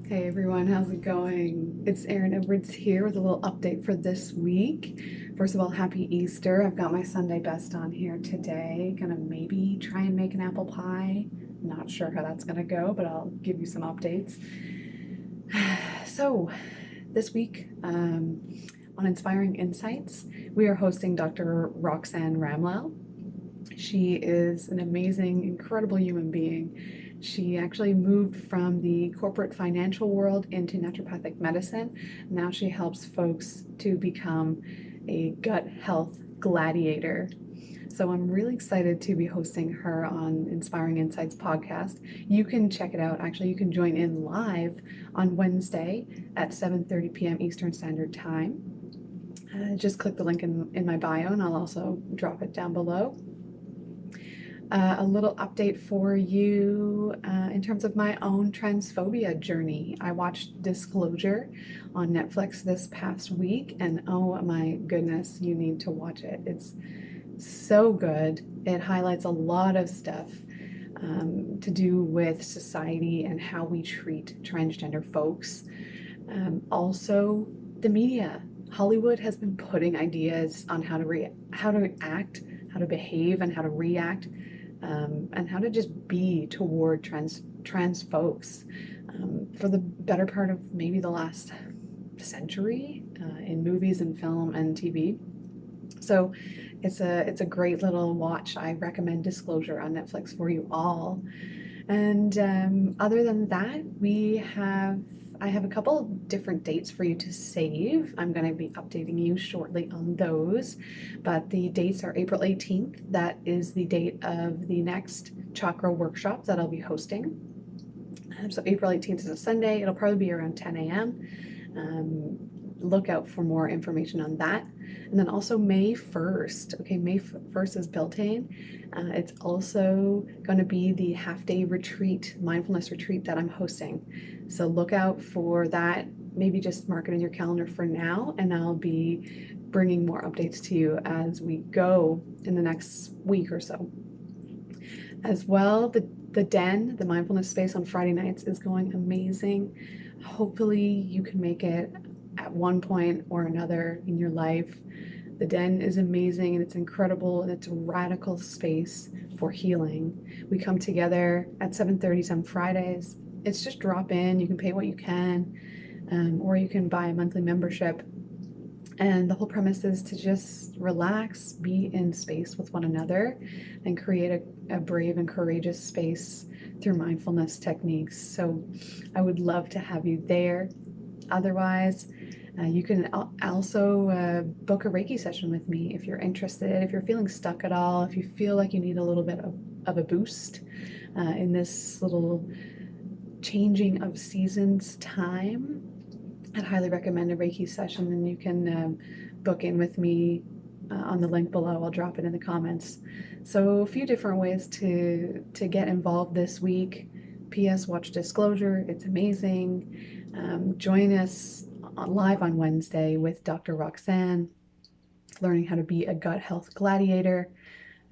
Hey everyone, how's it going? It's Erin Edwards here with a little update for this week. First of all, happy Easter. I've got my Sunday best on here today. Gonna maybe try and make an apple pie. Not sure how that's gonna go, but I'll give you some updates. So, this week on Inspiring Insights, we are hosting Dr. Roxanne Ramlal. She is an amazing, incredible human being. She actually moved from the corporate financial world into naturopathic medicine. Now she helps folks to become a gut health gladiator. So I'm really excited to be hosting her on Inspiring Insights podcast. You can check it out. Actually, you can join in live on Wednesday at 7:30 p.m. Eastern Standard Time. Just click the link in my bio, and I'll also drop it down below. A little update for you in terms of my own transphobia journey. I watched Disclosure on Netflix this past week, and oh my goodness, you need to watch it. It's so good. It highlights a lot of stuff to do with society and how we treat transgender folks. Also, the media. Hollywood has been putting ideas on how to act, how to behave, and how to react. And how to just be toward trans folks for the better part of maybe the last century in movies and film and TV. So it's a great little watch. I recommend Disclosure on Netflix for you all. And other than that, I have a couple different dates for you to save. I'm going to be updating you shortly on those, but the dates are April 18th. That is the date of the next Chakra Workshop that I'll be hosting. So April 18th is a Sunday. It'll probably be around 10 a.m. Look out for more information on that. And then also May 1st. Okay, May 1st is built in. It's also going to be the half-day retreat, mindfulness retreat that I'm hosting. So look out for that. Maybe just mark it in your calendar for now, and I'll be bringing more updates to you as we go in the next week or so. As well, the Den, the mindfulness space on Friday nights, is going amazing. Hopefully you can make it at one point or another in your life. The Den is amazing, and it's incredible, and it's a radical space for healing. We come together at 7:30 some Fridays. It's just drop in. You can pay what you can, or you can buy a monthly membership. And the whole premise is to just relax, be in space with one another, and create a brave and courageous space through mindfulness techniques. So I would love to have you there. Otherwise, you can also book a Reiki session with me if you're interested, if you're feeling stuck at all, if you feel like you need a little bit of a boost in this little changing of seasons time. I'd highly recommend a Reiki session, and you can book in with me on the link below. I'll drop it in the comments. So a few different ways to get involved this week. P.S. Watch Disclosure. It's amazing. Join us live on Wednesday with Dr. Roxanne, learning how to be a gut health gladiator.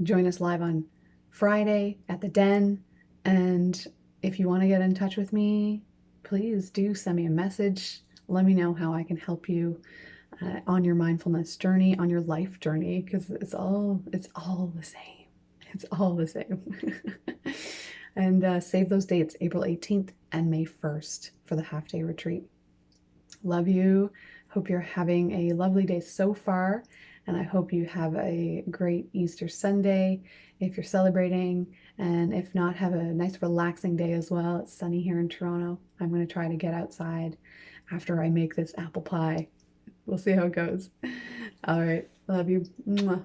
Join us live on Friday at the Den. And if you want to get in touch with me, please do send me a message. Let me know how I can help you on your mindfulness journey, on your life journey, because it's all the same. It's all the same. And save those dates, April 18th and May 1st for the half-day retreat. Love you. Hope you're having a lovely day so far, and I hope you have a great Easter Sunday if you're celebrating, and if not, have a nice relaxing day as well. It's sunny here in Toronto. I'm going to try to get outside after I make this apple pie. We'll see how it goes. All right. Love you. Mwah.